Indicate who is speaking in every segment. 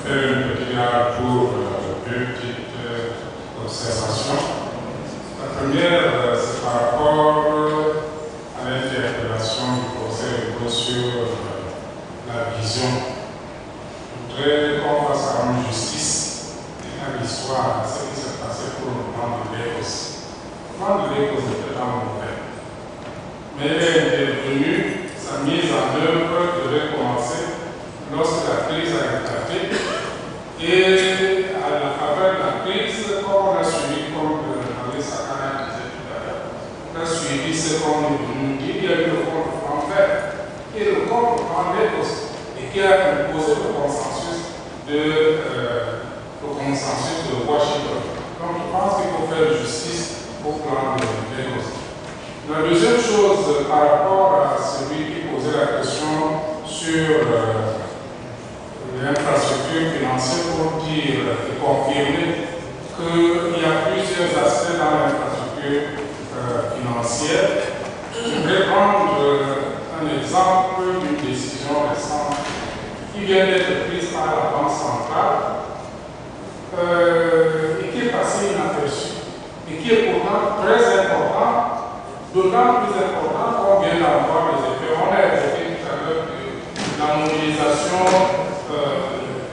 Speaker 1: faire une petite pour deux petites observations. La première, c'est par rapport à l'interpellation du Conseil sur la vision. Je voudrais qu'on fasse à une justice à l'histoire, ce qui s'est passé pour le plan de Lagos. Le plan de Lagos était dans mauvais. Mais elle est intervenue, sa mise en œuvre devait commencer lorsque la crise a éclaté. Et à la faveur de la crise, comme on a suivi, comme André Sakana disait tout à l'heure, on a suivi ce qu'on nous dit, il y a eu le compte en fait, et le compte en Lagos, et qui a imposé le consensus de Washington. Donc je pense qu'il faut faire justice au plan de Lagos. La deuxième chose, par rapport à celui qui posait la question sur l'infrastructure financière, pour dire et confirmer qu'il y a plusieurs aspects dans l'infrastructure financière. Je vais prendre un exemple d'une décision récente qui vient d'être prise par la Banque centrale et qui est passée inaperçue et qui est pourtant très importante. D'autant plus important qu'on vient d'avoir les effets. On a évoqué tout à l'heure que la mobilisation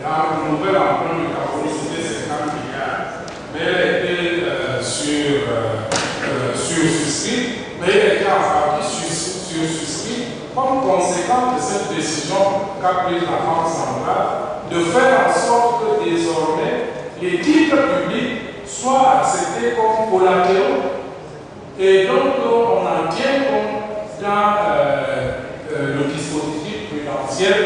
Speaker 1: dans le nouvel emprunt du Cameroun, c'était 50 milliards. Mais elle a été sursouscrite, mais elle a été en partie sursouscrite comme conséquence de cette décision qu'a prise la Banque centrale de faire en sorte que désormais les titres publics soient acceptés comme collatéraux. Et donc, on en tient compte dans le dispositif prudentiel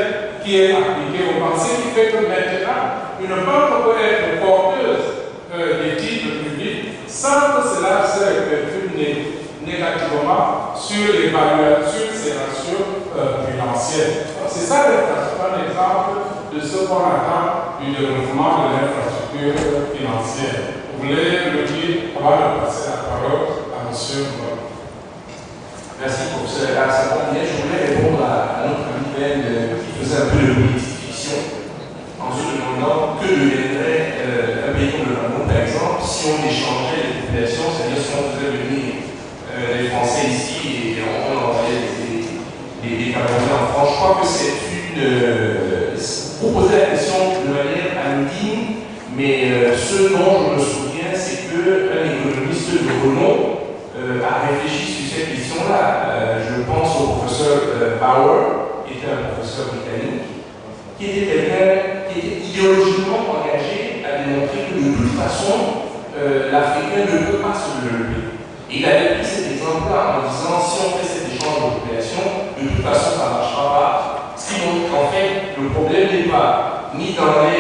Speaker 1: qui est appliqué aux banques. Ce qui fait que maintenant, une banque peut être porteuse des titres publics sans que cela se répercute négativement sur l'évaluation de ces ratios prudentiels. C'est ça un exemple de ce qu'on attend du développement de l'infrastructure financière. Vous voulez le dire avant de passer la parole à M. Bon.
Speaker 2: Merci pour cela. Ça tombe bien. Je voulais répondre à notre ami Ben qui faisait un peu de politique fiction en se demandant que deviendrait un pays comme le Cameroun, par exemple, si on échangeait les populations, c'est-à-dire si on faisait venir les Français ici et on envoyait les Camerounais en France. Je crois que c'est une. Vous posez la question de manière anodine, mais ce dont je me souviens, c'est qu'un économiste de renom a réfléchi sur cette question-là. Je pense au professeur Bauer, qui était un professeur britannique, qui était quelqu'un qui était idéologiquement engagé à démontrer que de toute façon, l'Africain ne peut pas se développer. Et il avait pris cet exemple-là en disant si on fait cet échange de population, de toute façon, ça ne marchera pas. Ce qui montre qu'en fait, le problème n'est pas ni dans la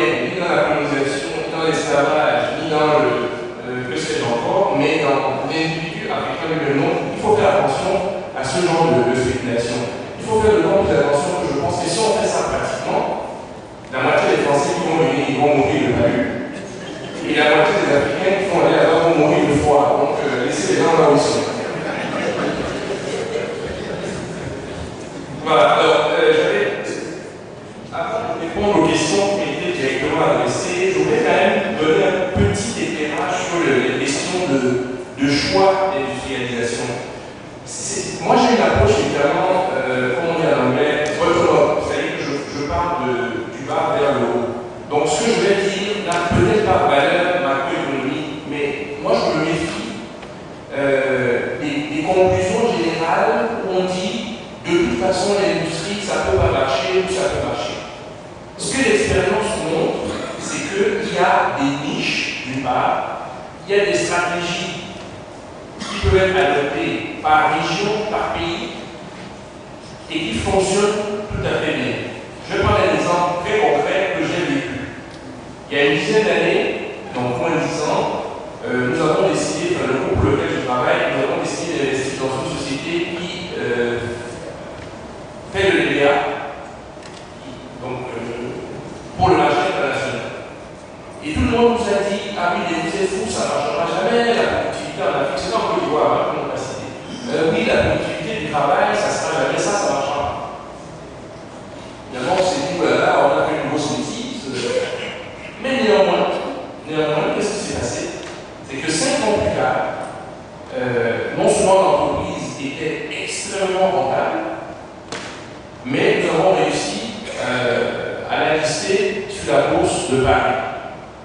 Speaker 2: colonisation, ni dans l'esclavage, ni dans que sais-je encore, mais dans l'individu africain lui-même. Il faut faire attention à ce genre de spéculation. Il faut faire d'autant plus attention que je pense que si on fait ça pratiquement, la moitié des Français qui vont venir, ils vont mourir de palud. Et la moitié des Africains qui vont aller là-bas vont mourir de froid. Donc laissez les gens là où ils sont. Voilà, alors avant de répondre aux questions qui étaient directement adressées, je voulais quand même donner un petit éclairage sur les questions de choix d'industrialisation. Moi j'ai une approche évidemment, comme on dit en anglais, bottom-up, c'est-à-dire que je parle du bas vers le haut. Donc ce que je vais dire n'a peut-être pas valeur macroéconomique, mais moi je me méfie des conclusions générales où on dit de toute façon l'industrie ça peut pas marcher ou ça peut marcher. Ce que l'expérience montre, c'est qu'il y a des niches d'une part, il y a des stratégies qui peuvent être adoptées par région, par pays, et qui fonctionnent tout à fait bien. Je vais prendre un exemple très concret que j'ai vécu. Il y a une dizaine d'années, donc moins de 10 ans, nous avons décidé, enfin, le groupe pour lequel je travaille, nous avons décidé d'investir dans une société qui fait de l'EBA, donc pour le marché international. Et tout le monde nous a dit, ah oui, les musées fous, ça ne marchera jamais, la productivité en Afrique, c'est dans le Côte d'Ivoire, comme on l'a cité. Oui, la productivité du travail, ça ne sera jamais ça, ça ne marchera pas. Évidemment, on s'est dit, voilà, on a fait une grosse bêtise, Mais néanmoins, qu'est-ce qui s'est passé? C'est que 5 ans plus tard, non seulement l'entreprise était extrêmement rentable, mais nous avons réussi à la lister sur la bourse de Paris.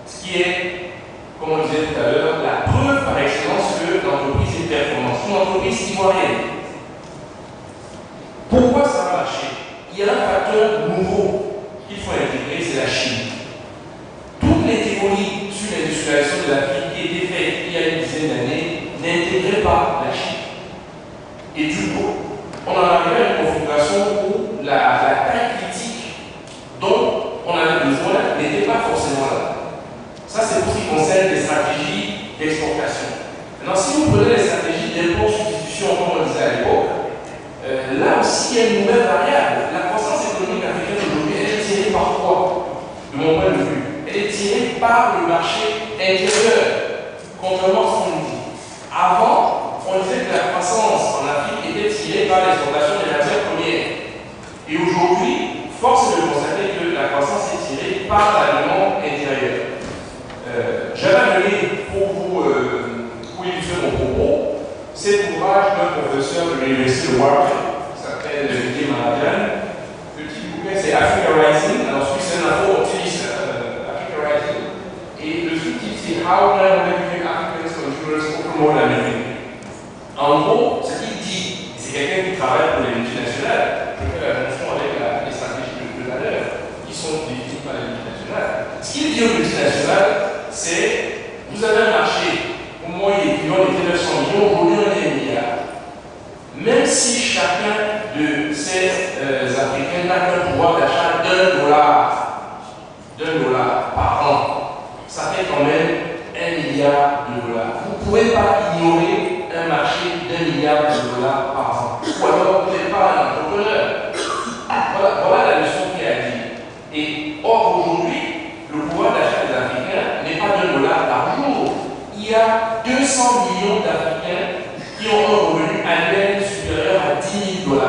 Speaker 2: Ce qui est, comme on disait tout à l'heure, la preuve par excellence que l'entreprise est performante. C'est une entreprise ivoirienne. Pourquoi ça a marché? Il y a un facteur nouveau qu'il faut intégrer, c'est la Chine. Toutes les théories sur l'industrialisation de l'Afrique qui étaient faites il y a une dizaine d'années n'intégraient pas la Chine. Et du coup, on en arrivait à une configuration où la taille critique dont on avait besoin n'était pas forcément là. Ça, c'est pour ce qui concerne les stratégies d'exportation. Maintenant, si vous prenez les stratégies d'import-substitution, comme on disait à l'époque, là aussi, il y a une nouvelle variable. La croissance économique africaine aujourd'hui, elle est tirée par quoi? De mon point de vue, elle est tirée par le marché intérieur, contrairement à ce qu'on nous dit. Avant, on disait que la croissance en Afrique était tirée par l'exportation des matières premières. Et aujourd'hui, force est de constater que la croissance est tirée par la demande intérieure. J'avais donné pour vous illustrer mon propos cet ouvrage d'un professeur de l'université de Warwick qui s'appelle Didier Maladian. Le petit bouquin c'est Africa Rising, alors celui c'est un info optimiste, Africa Rising. Et le sous-titre c'est How 900 African Consumers will promote America. En gros, ce qu'il dit, c'est quelqu'un qui travaille pour les multinationales. Je fais la jonction avec les stratégies de tout à l'heure, qui sont définies par les multinationales. Ce qu'il dit aux multinationales, c'est vous avez un marché, au moins il était 900 millions, aujourd'hui on est 1 milliard. Même si chacun de ces Africains n'a qu'un pouvoir d'achat $1 par an, ça fait quand même 1 milliard $. Vous ne pouvez pas ignorer un marché d'1 milliard $ par an. Ou alors vous n'êtes pas un entrepreneur. Voilà la leçon qu'il a dit. Et or aujourd'hui, le pouvoir d'achat des Africains n'est pas $1 par jour. Il y a 200 millions d'Africains qui ont un revenu annuel supérieur à $10 000.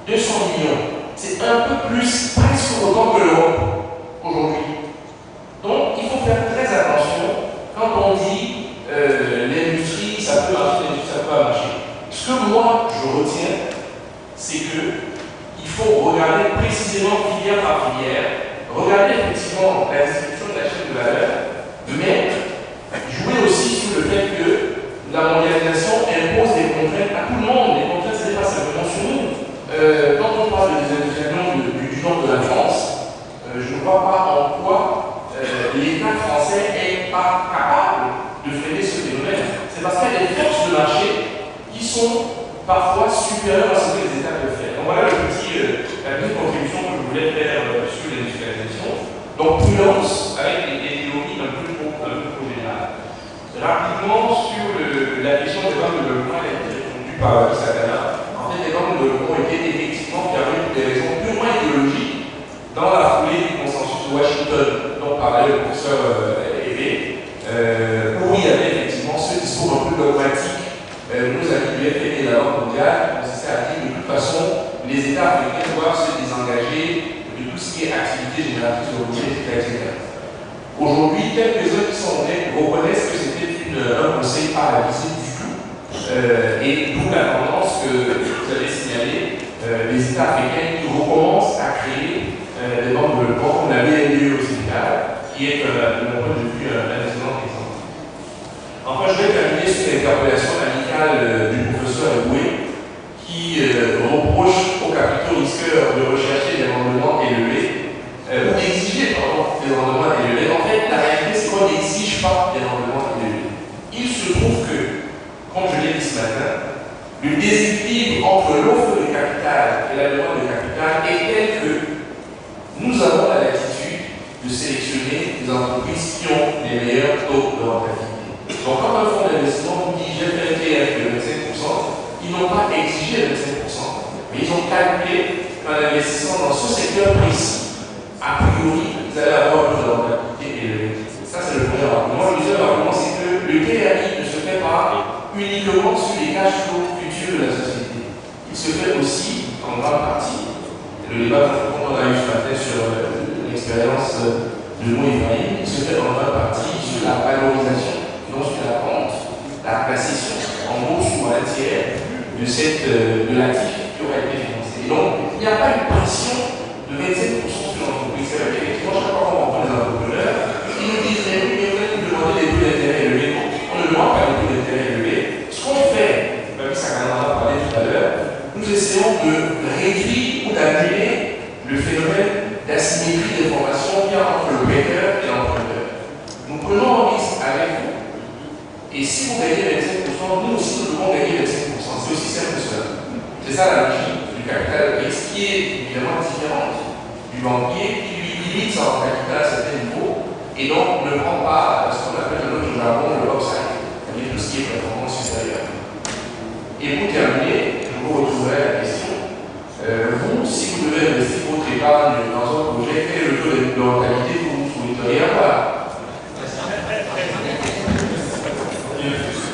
Speaker 2: 200 millions. C'est un peu plus, presque autant que l'Europe aujourd'hui. Donc il faut faire très attention quand on dit l'industrie, ça peut marcher, l'industrie, ça peut pas marcher. Ce que moi je retiens, c'est qu'il faut regarder précisément filière par filière, regarder effectivement la distribution de la chaîne de valeur, mais jouer aussi sur le fait que la mondialisation impose des contraintes à tout le monde. Les contraintes, ce n'est pas simplement sur nous. Quand on parle des industriels du nord de la France, je ne vois pas en quoi l'État français n'est pas capable de freiner ce phénomène. C'est parce qu'il y a des forces de marché qui sont parfois supérieures à ce que les États peuvent faire. Donc voilà la petite contribution que je voulais faire sur l'industrialisation. Donc prudence avec des théories un peu trop générales. Rapidement sur la question des banques de développement, elle a été répondue par Sakana. En fait, les banques de développement étaient effectivement permis pour des raisons purement idéologiques dans la foulée du consensus de Washington dont parlait le professeur Hervé, où il y avait effectivement ce discours un peu dogmatique. Nos amis du FMI et de la Banque mondiale consistait à dire que de toute façon, les États africains doivent se désengager de tout ce qui est activité génératrice de revenus, etc. Aujourd'hui, quelques-uns qui sont honnêtes reconnaissent que c'était un conseil pas réalisé du tout. Et d'où la tendance que vous avez signalée, les États africains qui recommencent à créer des banques de développement comme la BNDE au Sénégal, qui est, de mon point de vue, un excellent exemple. Enfin, je vais terminer sur l'interpellation amicale du professeur Eboué, qui reproche aux capitaux risqueurs de rechercher des rendements élevés, ou d'exiger, des rendements élevés. En fait, la réalité, c'est qu'on n'exige pas des rendements élevés. Il se trouve que, comme je l'ai dit ce matin, le déséquilibre entre l'offre de capital et la demande de capital est tel que nous avons la latitude de sélectionner des entreprises qui ont les meilleurs taux de rentabilité. Donc, quand un fonds d'investissement vous dit j'ai fait un TF de 25%, ils n'ont pas exigé 25%, mais ils ont calculé qu'en investissant dans ce secteur précis, a priori, vous allez avoir une rentabilité élevée. Ça, c'est le premier argument. Le deuxième argument, c'est que le TRI ne se fait pas uniquement sur les cash flows futurs de la société. Il se fait aussi, en grande partie, le débat qu'on a eu ce matin sur l'expérience de nos épargnes se fait en grande partie sur la valorisation, non sur la vente, la cession en bourse ou à tiers de l'actif qui aura été financé. Et donc, il n'y a pas une pression de 27% sur l'entreprise. C'est-à-dire qu'effectivement, chaque fois qu'on rencontre les entrepreneurs, ils nous disent mais oui, mais vous allez nous demander des taux d'intérêt élevés. Non, on ne demande pas des taux d'intérêt élevés. Ce qu'on fait, même si ça en a parlé tout à l'heure, nous essayons de réduire ou d'annuler le phénomène d'asymétrie d'information qu'il y a entre le prêteur et l'emprunteur. Nous prenons un risque avec vous. Et si vous gagnez 25%, nous aussi nous devons gagner 25%. C'est aussi simple que cela. C'est ça la logique du capital risque qui est évidemment différente du banquier qui lui limite son capital à un certain niveau et donc ne prend pas ce qu'on appelle dans notre jargon le upside, c'est-à-dire tout ce qui est performance supérieure. Et pour terminer, je vous retrouverai la question. Vous, si vous devez investir votre épargne dans un projet, quel est le taux de rentabilité que vous souhaiteriez avoir?
Speaker 1: Merci.